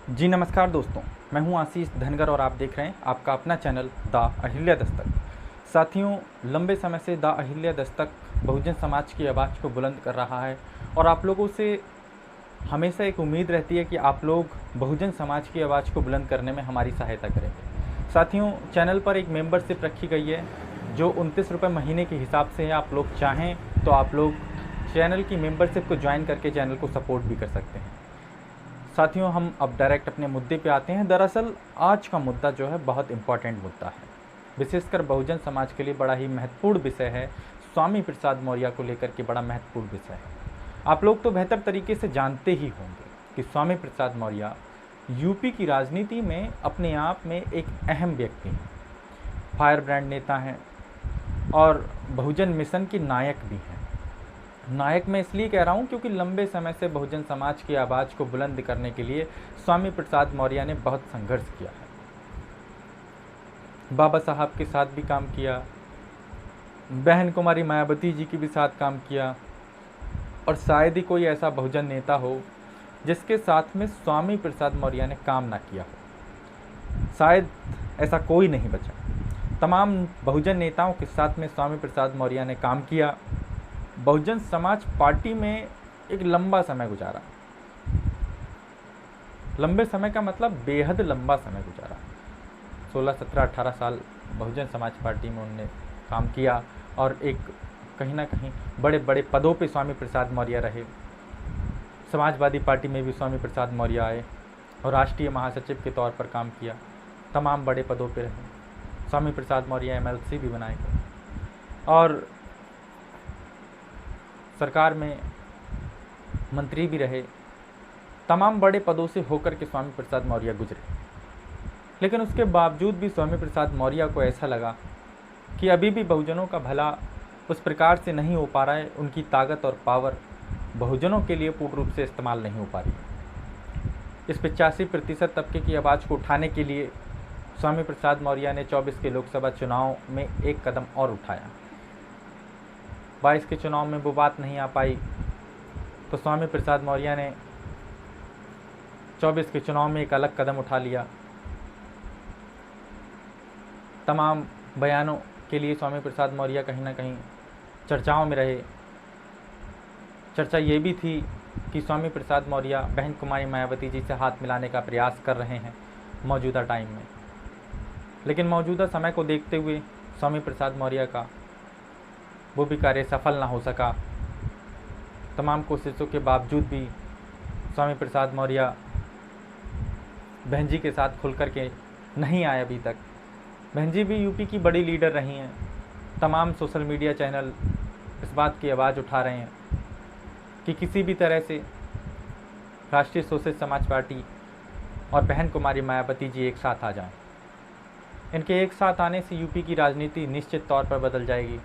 जी नमस्कार दोस्तों, मैं हूं आशीष धनगर और आप देख रहे हैं आपका अपना चैनल द अहिल्या दस्तक। साथियों, लंबे समय से द अहिल्या दस्तक बहुजन समाज की आवाज़ को बुलंद कर रहा है और आप लोगों से हमेशा एक उम्मीद रहती है कि आप लोग बहुजन समाज की आवाज़ को बुलंद करने में हमारी सहायता करेंगे। साथियों, चैनल पर एक मेंबरशिप रखी गई है जो 29 रुपये महीने के हिसाब से है। आप लोग चाहें तो आप लोग चैनल की मेंबरशिप को ज्वाइन करके चैनल को सपोर्ट भी कर सकते हैं। साथियों, हम अब डायरेक्ट अपने मुद्दे पे आते हैं। दरअसल आज का मुद्दा जो है बहुत इम्पॉर्टेंट मुद्दा है, विशेषकर बहुजन समाज के लिए बड़ा ही महत्वपूर्ण विषय है। स्वामी प्रसाद मौर्य को लेकर के बड़ा महत्वपूर्ण विषय है। आप लोग तो बेहतर तरीके से जानते ही होंगे कि स्वामी प्रसाद मौर्य यूपी की राजनीति में अपने आप में एक अहम व्यक्ति हैं, फायर ब्रांड नेता हैं और बहुजन मिशन के नायक भी हैं। नायक मैं इसलिए कह रहा हूँ क्योंकि लंबे समय से बहुजन समाज की आवाज़ को बुलंद करने के लिए स्वामी प्रसाद मौर्य ने बहुत संघर्ष किया है। बाबा साहब के साथ भी काम किया, बहन कुमारी मायावती जी के भी साथ काम किया और शायद ही कोई ऐसा बहुजन नेता हो जिसके साथ में स्वामी प्रसाद मौर्य ने काम ना किया हो। शायद ऐसा कोई नहीं बचा। तमाम बहुजन नेताओं के साथ में स्वामी प्रसाद मौर्य ने काम किया। बहुजन समाज पार्टी में एक लंबा समय गुजारा। लंबे समय का मतलब बेहद लंबा समय गुजारा। 16, 17, 18 साल बहुजन समाज पार्टी में उन्होंने काम किया और एक कहीं ना कहीं बड़े बड़े पदों पे स्वामी प्रसाद मौर्य रहे। समाजवादी पार्टी में भी स्वामी प्रसाद मौर्य आए और राष्ट्रीय महासचिव के तौर पर काम किया। तमाम बड़े पदों पे रहे। स्वामी प्रसाद मौर्य MLC भी बनाए गए और सरकार में मंत्री भी रहे। तमाम बड़े पदों से होकर के स्वामी प्रसाद मौर्य गुजरे। लेकिन उसके बावजूद भी स्वामी प्रसाद मौर्य को ऐसा लगा कि अभी भी बहुजनों का भला उस प्रकार से नहीं हो पा रहा है, उनकी ताकत और पावर बहुजनों के लिए पूर्ण रूप से इस्तेमाल नहीं हो पा रही। इस 85% तबके की आवाज़ को उठाने के लिए स्वामी प्रसाद मौर्य ने 24 के लोकसभा चुनाव में एक कदम और उठाया। 22 के चुनाव में वो बात नहीं आ पाई तो स्वामी प्रसाद मौर्य ने 24 के चुनाव में एक अलग कदम उठा लिया। तमाम बयानों के लिए स्वामी प्रसाद मौर्य कहीं ना कहीं चर्चाओं में रहे। चर्चा ये भी थी कि स्वामी प्रसाद मौर्य बहन कुमारी मायावती जी से हाथ मिलाने का प्रयास कर रहे हैं मौजूदा टाइम में। लेकिन मौजूदा समय को देखते हुए स्वामी प्रसाद मौर्य का वो भी कार्य सफल ना हो सका। तमाम कोशिशों के बावजूद भी स्वामी प्रसाद मौर्य बहन जी के साथ खुल कर के नहीं आए अभी तक। बहन जी भी यूपी की बड़ी लीडर रही हैं। तमाम सोशल मीडिया चैनल इस बात की आवाज़ उठा रहे हैं कि किसी भी तरह से राष्ट्रीय सोशलिस्ट समाज पार्टी और बहन कुमारी मायावती जी एक साथ आ जाएं। इनके एक साथ आने से यूपी की राजनीति निश्चित तौर पर बदल जाएगी,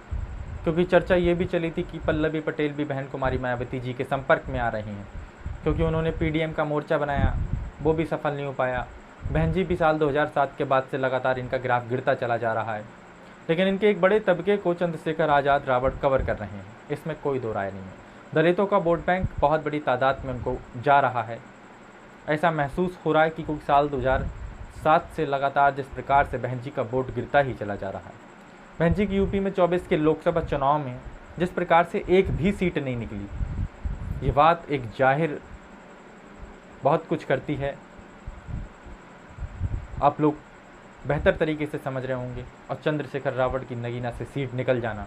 क्योंकि चर्चा ये भी चली थी कि पल्लवी पटेल भी बहन कुमारी मायावती जी के संपर्क में आ रही हैं, क्योंकि उन्होंने PDM का मोर्चा बनाया, वो भी सफल नहीं हो पाया। बहन जी भी साल 2007 के बाद से लगातार इनका ग्राफ गिरता चला जा रहा है। लेकिन इनके एक बड़े तबके को चंद्रशेखर आज़ाद रावण कवर कर रहे हैं, इसमें कोई दो राय नहीं है। दलितों का वोट बैंक बहुत बड़ी तादाद में उनको जा रहा है। ऐसा महसूस हो रहा है कि क्योंकि साल 2007 से लगातार जिस प्रकार से बहन जी का वोट गिरता ही चला जा रहा है। बहन जी की यूपी में 24 के लोकसभा चुनाव में जिस प्रकार से एक भी सीट नहीं निकली, ये बात एक जाहिर बहुत कुछ करती है। आप लोग बेहतर तरीके से समझ रहे होंगे। और चंद्रशेखर रावण की नगीना से सीट निकल जाना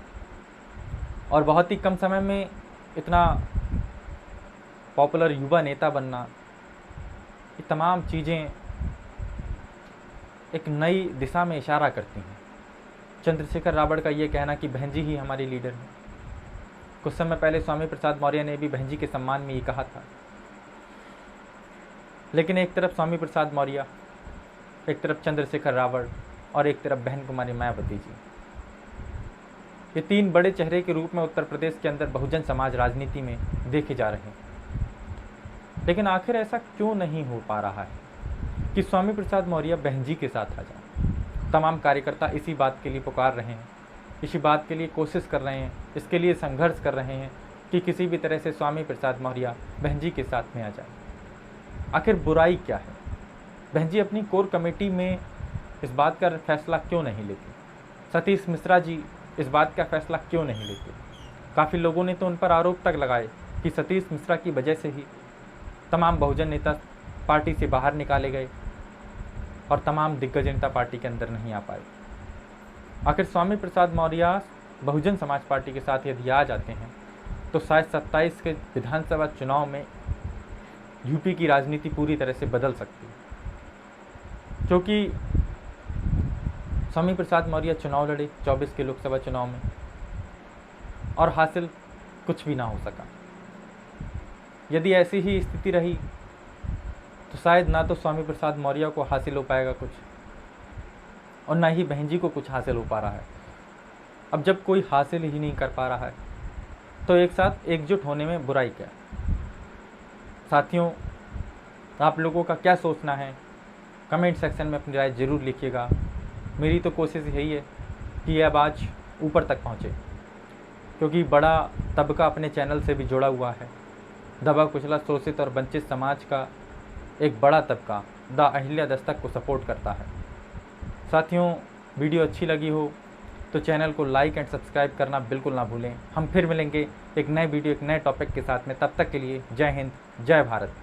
और बहुत ही कम समय में इतना पॉपुलर युवा नेता बनना, ये तमाम चीज़ें एक नई दिशा में इशारा करती हैं। चंद्रशेखर रावण का ये कहना कि बहन जी ही हमारी लीडर है, कुछ समय पहले स्वामी प्रसाद मौर्य ने भी बहन जी के सम्मान में ये कहा था। लेकिन एक तरफ स्वामी प्रसाद मौर्य, एक तरफ चंद्रशेखर रावण और एक तरफ बहन कुमारी मायावती जी, ये तीन बड़े चेहरे के रूप में उत्तर प्रदेश के अंदर बहुजन समाज राजनीति में देखे जा रहे हैं। लेकिन आखिर ऐसा क्यों नहीं हो पा रहा है कि स्वामी प्रसाद मौर्य बहन जी के साथ आ जाए? तमाम कार्यकर्ता इसी बात के लिए पुकार रहे हैं, इसी बात के लिए कोशिश कर रहे हैं, इसके लिए संघर्ष कर रहे हैं कि किसी भी तरह से स्वामी प्रसाद मौर्य बहन जी के साथ में आ जाए। आखिर बुराई क्या है? बहन जी अपनी कोर कमेटी में इस बात का फैसला क्यों नहीं लेते? सतीश मिश्रा जी इस बात का फैसला क्यों नहीं लेते? काफ़ी लोगों ने तो उन पर आरोप तक लगाए कि सतीश मिश्रा की वजह से ही तमाम बहुजन नेता पार्टी से बाहर निकाले गए और तमाम दिग्गज नेता पार्टी के अंदर नहीं आ पाए। आखिर स्वामी प्रसाद मौर्य बहुजन समाज पार्टी के साथ यदि आ जाते हैं तो शायद 27 के विधानसभा चुनाव में यूपी की राजनीति पूरी तरह से बदल सकती है, क्योंकि स्वामी प्रसाद मौर्य चुनाव लड़े 24 के लोकसभा चुनाव में और हासिल कुछ भी ना हो सका। यदि ऐसी ही स्थिति रही तो शायद ना तो स्वामी प्रसाद मौर्य को हासिल हो पाएगा कुछ और ना ही बहन जी को कुछ हासिल हो पा रहा है। अब जब कोई हासिल ही नहीं कर पा रहा है तो एक साथ एकजुट होने में बुराई क्या? साथियों, आप लोगों का क्या सोचना है कमेंट सेक्शन में अपनी राय ज़रूर लिखिएगा। मेरी तो कोशिश यही है कि यह आवाज़ ऊपर तक पहुँचे, क्योंकि बड़ा तबका अपने चैनल से भी जुड़ा हुआ है। दबा कुचला शोषित और वंचित समाज का एक बड़ा तबका द अहिल्या दस्तक को सपोर्ट करता है। साथियों, वीडियो अच्छी लगी हो तो चैनल को लाइक एंड सब्सक्राइब करना बिल्कुल ना भूलें। हम फिर मिलेंगे एक नए वीडियो एक नए टॉपिक के साथ में। तब तक के लिए जय हिंद, जय भारत।